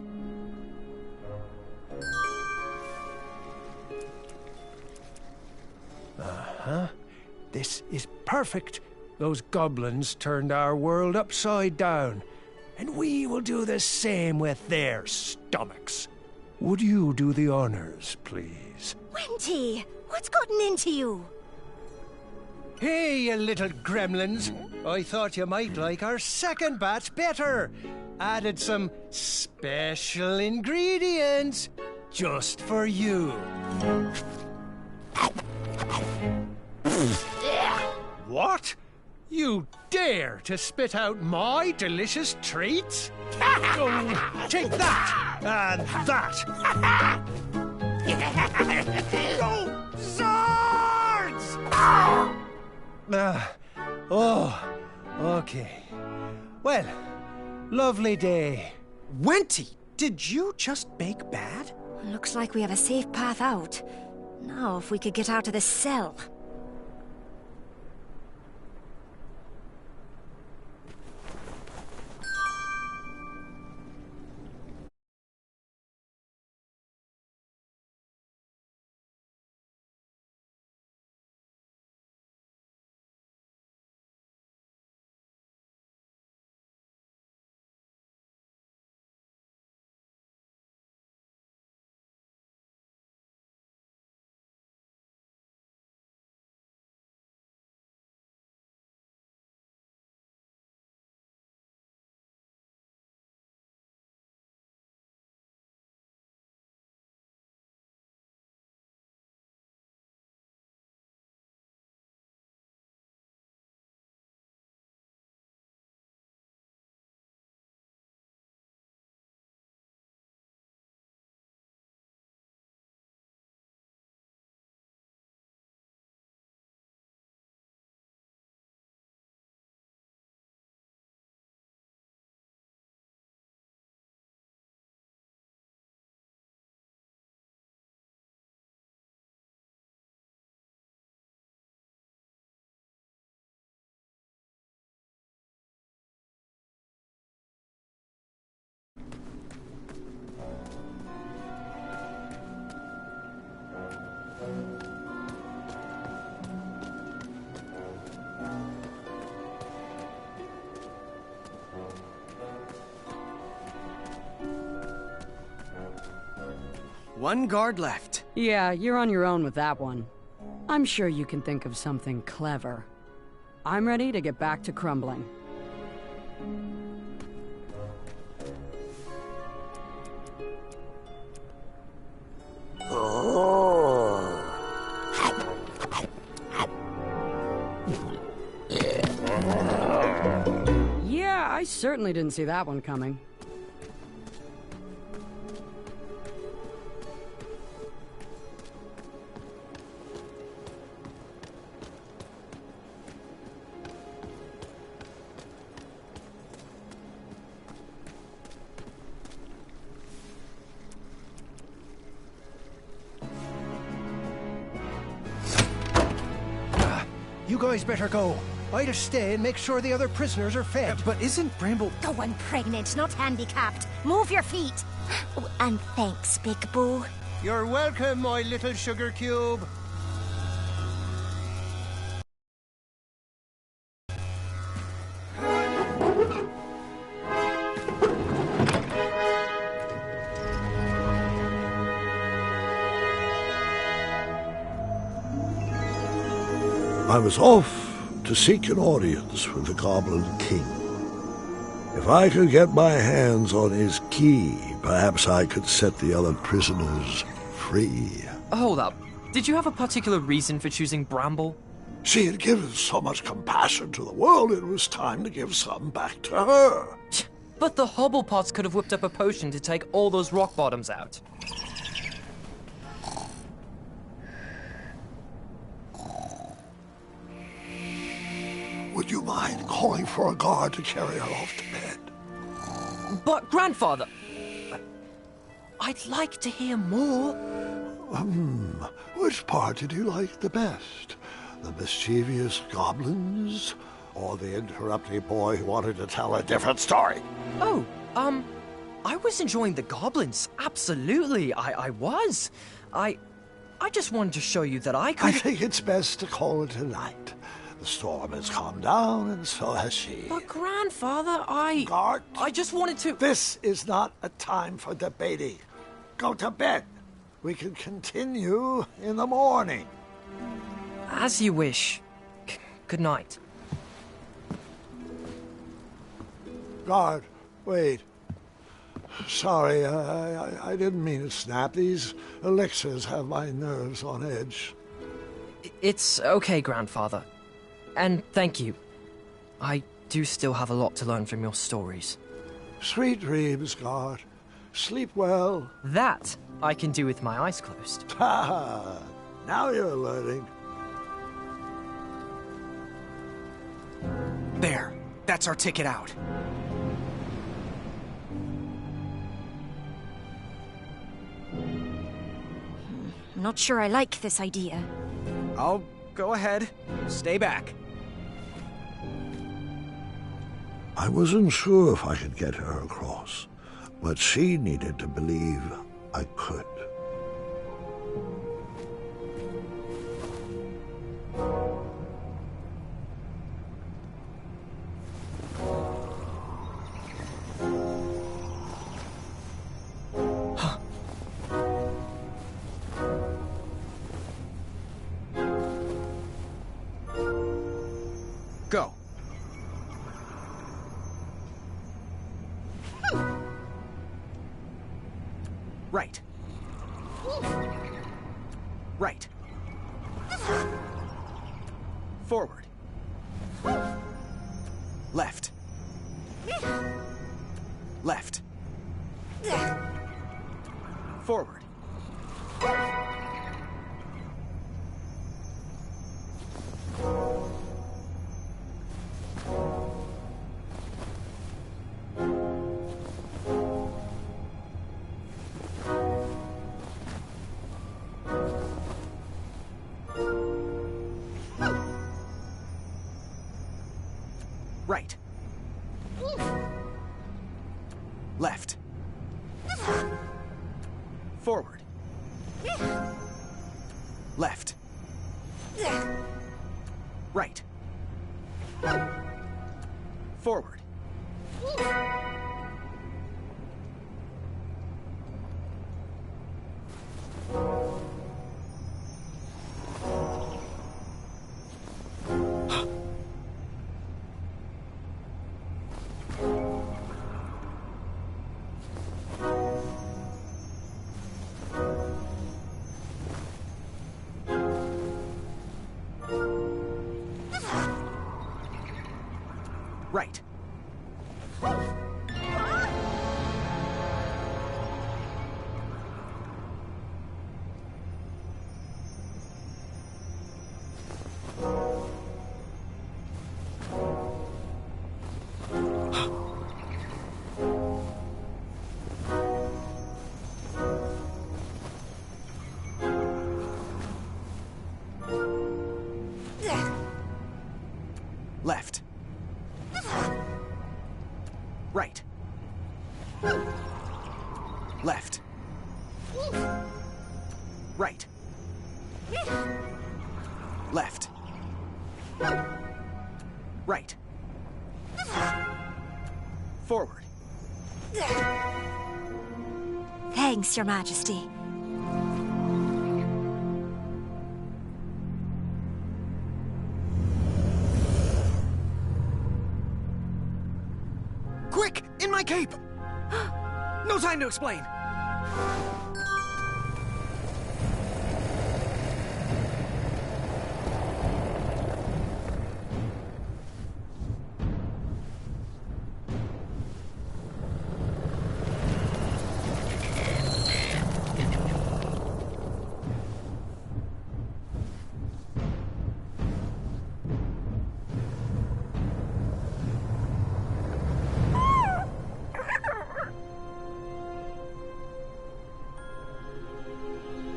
This is perfect. Those goblins turned our world upside down, and we will do the same with their stomachs. Would you do the honors, please? Wenty, what's gotten into you? Hey, you little gremlins. I thought you might like our second batch better. Added some special ingredients just for you. What? You dare to spit out my delicious treats? Oh, take that and that. Oh, swords! Oh, okay. Well, lovely day. Wenty, did you just bake bad? Looks like we have a safe path out. Now, if we could get out of this cell. One guard left. Yeah, you're on your own with that one. I'm sure you can think of something clever. I'm ready to get back to crumbling. Yeah, I certainly didn't see that one coming. You guys better go. I'll stay and make sure the other prisoners are fed. But isn't Bramble... Go on, pregnant, not handicapped. Move your feet. Oh, and thanks, Big Boo. You're welcome, my little sugar cube. I was off to seek an audience with the Goblin King. If I could get my hands on his key, perhaps I could set the other prisoners free. Hold up. Did you have a particular reason for choosing Bramble? She had given so much compassion to the world, it was time to give some back to her. But the Hobblepots could have whipped up a potion to take all those rock bottoms out. Would you mind calling for a guard to carry her off to bed? But, Grandfather, I'd like to hear more. Which part did you like the best? The mischievous goblins? Or the interrupting boy who wanted to tell a different story? Oh, I was enjoying the goblins. Absolutely, I was. I just wanted to show you that I could... I think it's best to call it a night. The storm has calmed down, and so has she. But, Grandfather, Guard! I just wanted to... This is not a time for debating. Go to bed. We can continue in the morning. As you wish. Good night. Guard, wait. Sorry, I didn't mean to snap. These elixirs have my nerves on edge. It's okay, Grandfather. And thank you. I do still have a lot to learn from your stories. Sweet dreams, Guard. Sleep well. That I can do with my eyes closed. Ha! Now you're learning. There. That's our ticket out. not sure I like this idea. I'll go ahead. Stay back. I wasn't sure if I could get her across, but she needed to believe I could. Go. Right. Right. Forward. Left. Left. Forward. Right. Left. Forward. Left. Right. Forward. Right. Left. Right. Left. Right. Left. Right. Forward. Thanks, Your Majesty. Quick! In my cape! No time to explain!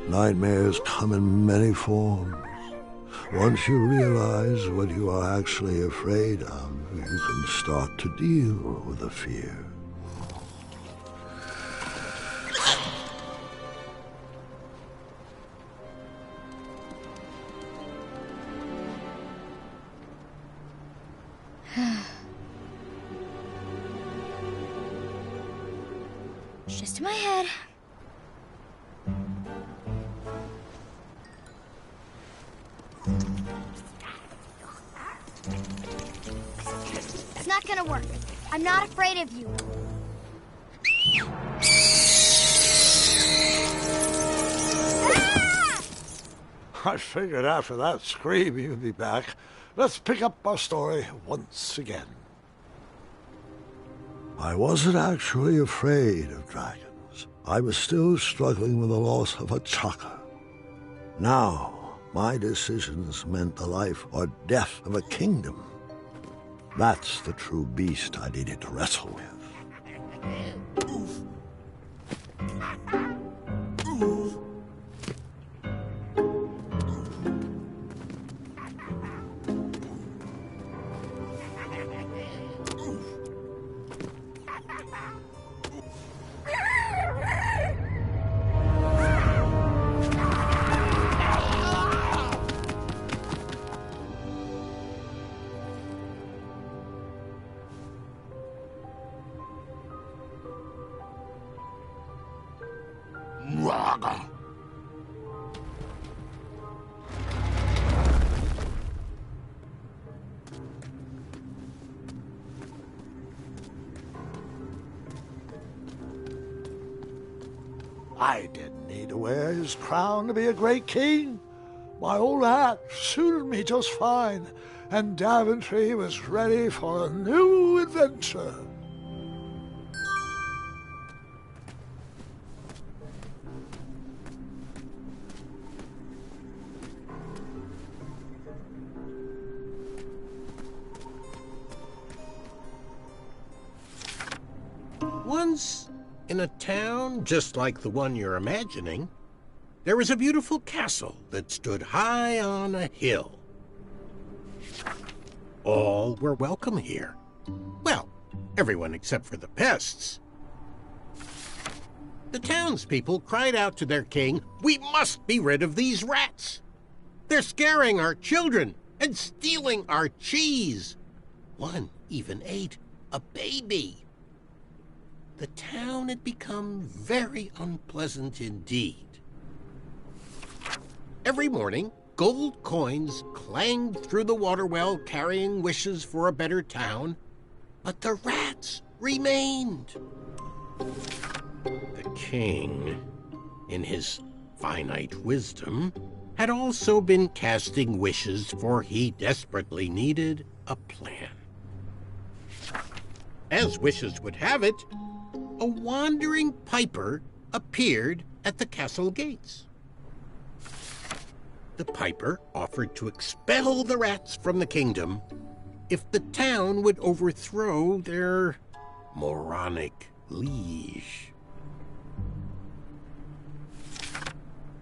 Nightmares come in many forms. Once you realize what you are actually afraid of, you can start to deal with the fear. It's just in my head. It's not gonna work. I'm not afraid of you. I figured after that scream you'd be back. Let's pick up our story once again. I wasn't actually afraid of dragons. I was still struggling with the loss of a Toigga. Now, my decisions meant the life or death of a kingdom. That's the true beast I needed to wrestle with. I didn't need to wear his crown to be a great king. My old hat suited me just fine, and Daventry was ready for a new adventure. Once, in a town just like the one you're imagining, there was a beautiful castle that stood high on a hill. All were welcome here. Well, everyone except for the pests. The townspeople cried out to their king, "We must be rid of these rats! They're scaring our children and stealing our cheese. One even ate a baby." The town had become very unpleasant indeed. Every morning, gold coins clanged through the water well carrying wishes for a better town, but the rats remained. The king, in his finite wisdom, had also been casting wishes, for he desperately needed a plan. As wishes would have it, a wandering piper appeared at the castle gates. The piper offered to expel the rats from the kingdom if the town would overthrow their moronic liege.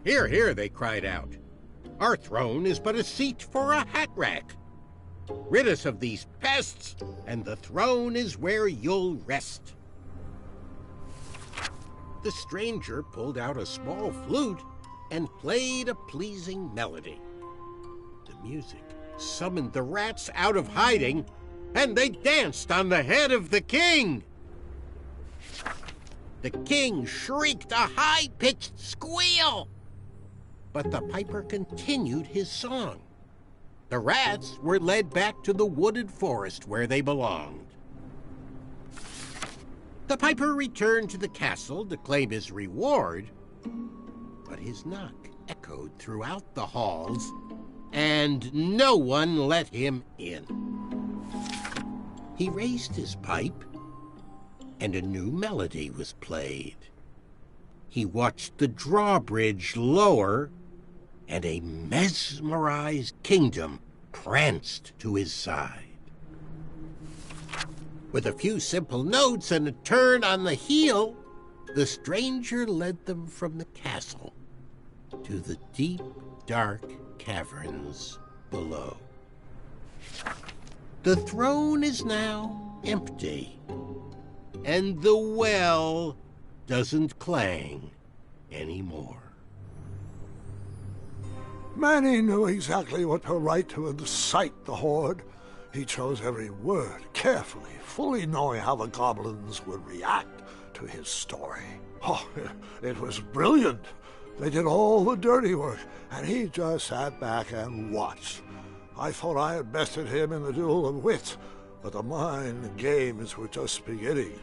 "Hear, hear," they cried out. "Our throne is but a seat for a hat rack. Rid us of these pests, and the throne is where you'll rest." The stranger pulled out a small flute and played a pleasing melody. The music summoned the rats out of hiding, and they danced on the head of the king. The king shrieked a high-pitched squeal, but the piper continued his song. The rats were led back to the wooded forest where they belonged. The piper returned to the castle to claim his reward, but his knock echoed throughout the halls, and no one let him in. He raised his pipe, and a new melody was played. He watched the drawbridge lower, and a mesmerized kingdom pranced to his side. With a few simple notes and a turn on the heel, the stranger led them from the castle to the deep, dark caverns below. The throne is now empty, and the well doesn't clang anymore. Manny knew exactly what to write to incite the horde. He chose every word carefully, fully knowing how the goblins would react to his story. Oh, it was brilliant. They did all the dirty work, and he just sat back and watched. I thought I had bested him in the duel of wits, but the mind games were just beginning.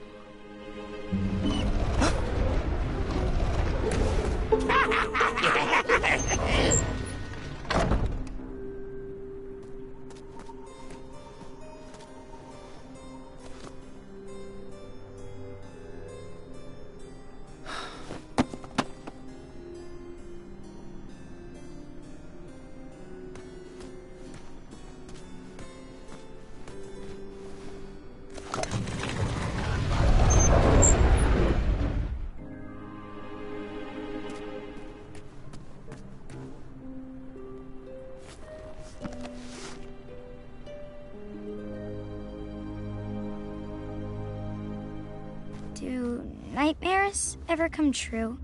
Do nightmares ever come true?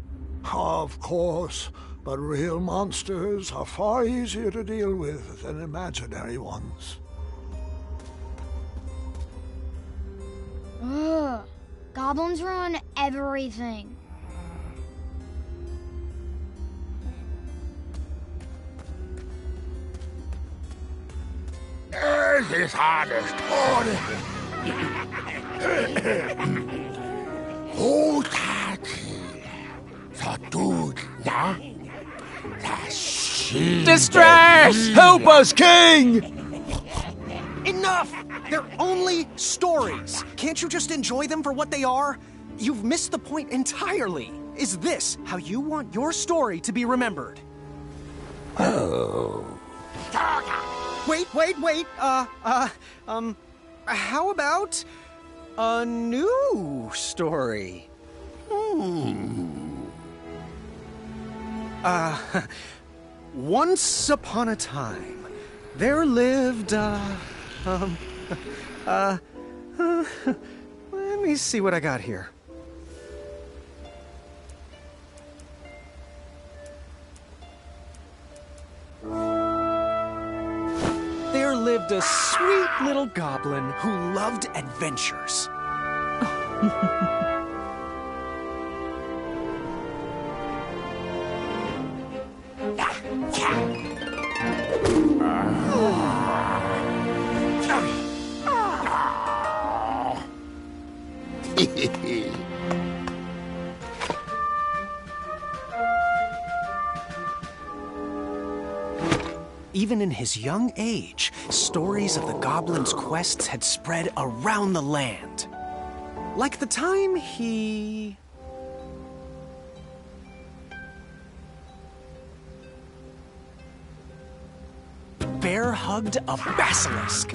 Of course, but real monsters are far easier to deal with than imaginary ones. Ugh. Goblins ruin everything. This hardest order. Hotati, så Distress! Help us, King! Enough! They're only stories. Can't you just enjoy them for what they are? You've missed the point entirely. Is this how you want your story to be remembered? Oh. Wait. How about a new story? Once upon a time, there lived, let me see what I got here. There lived a sweet little goblin who loved adventures. Even in his young age, stories of the goblin's quests had spread around the land. Like the time he... bear-hugged a basilisk.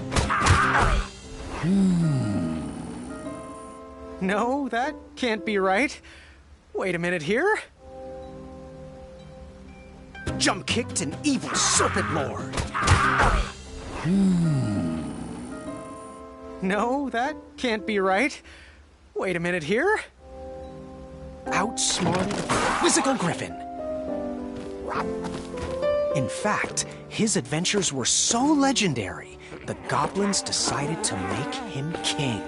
No, that can't be right. Wait a minute here. Jump-kicked an evil serpent lord. No, that can't be right. Wait a minute here. Outsmarted a quizzical griffin. In fact, his adventures were so legendary, the goblins decided to make him king.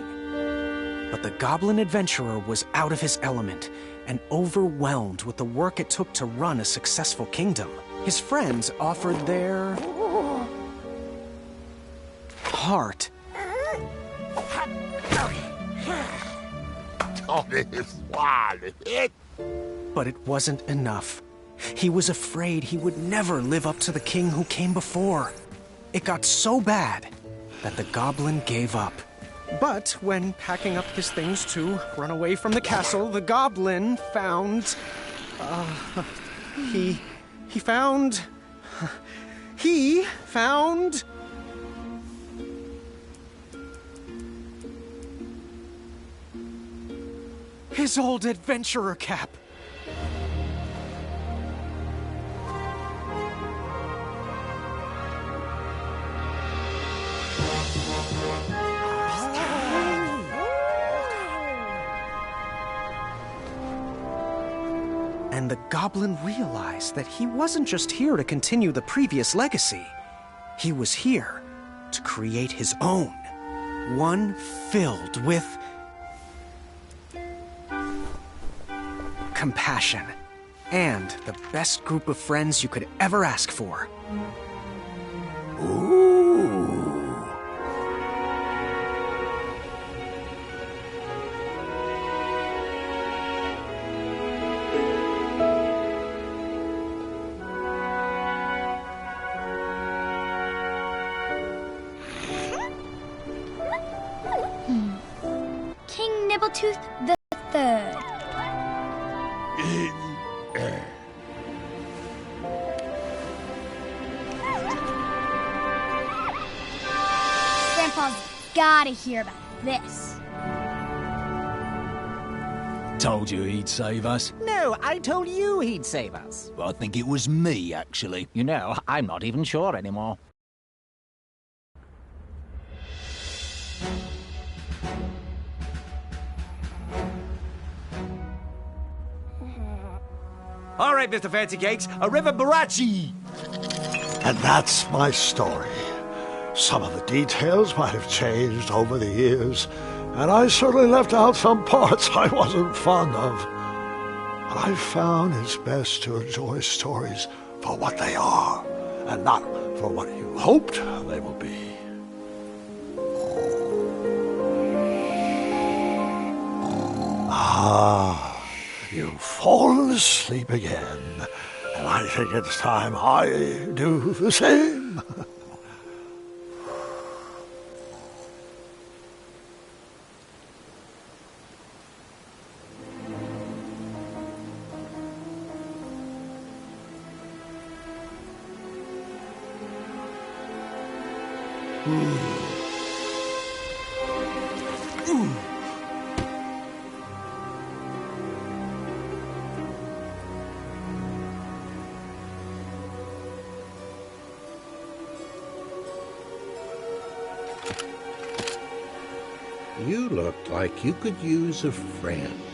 But the goblin adventurer was out of his element and overwhelmed with the work it took to run a successful kingdom. His friends offered their... heart. But it wasn't enough. He was afraid he would never live up to the king who came before. It got so bad that the goblin gave up. But when packing up his things to run away from the castle, the goblin found... He found... his old adventurer cap. And the goblin realized that he wasn't just here to continue the previous legacy. He was here to create his own. One filled with... compassion. And the best group of friends you could ever ask for. Ooh. King Nibbletooth the Third. Grandpa's gotta hear about this. Told you he'd save us. No, I told you he'd save us. I think it was me, actually. You know, I'm not even sure anymore. All right, Mr. Fancy Cakes, a river barachi. And that's my story. Some of the details might have changed over the years, and I certainly left out some parts I wasn't fond of. But I found it's best to enjoy stories for what they are, and not for what you hoped they will be. Ah, you've fallen asleep again. Well, I think it's time I do the same. You looked like you could use a friend.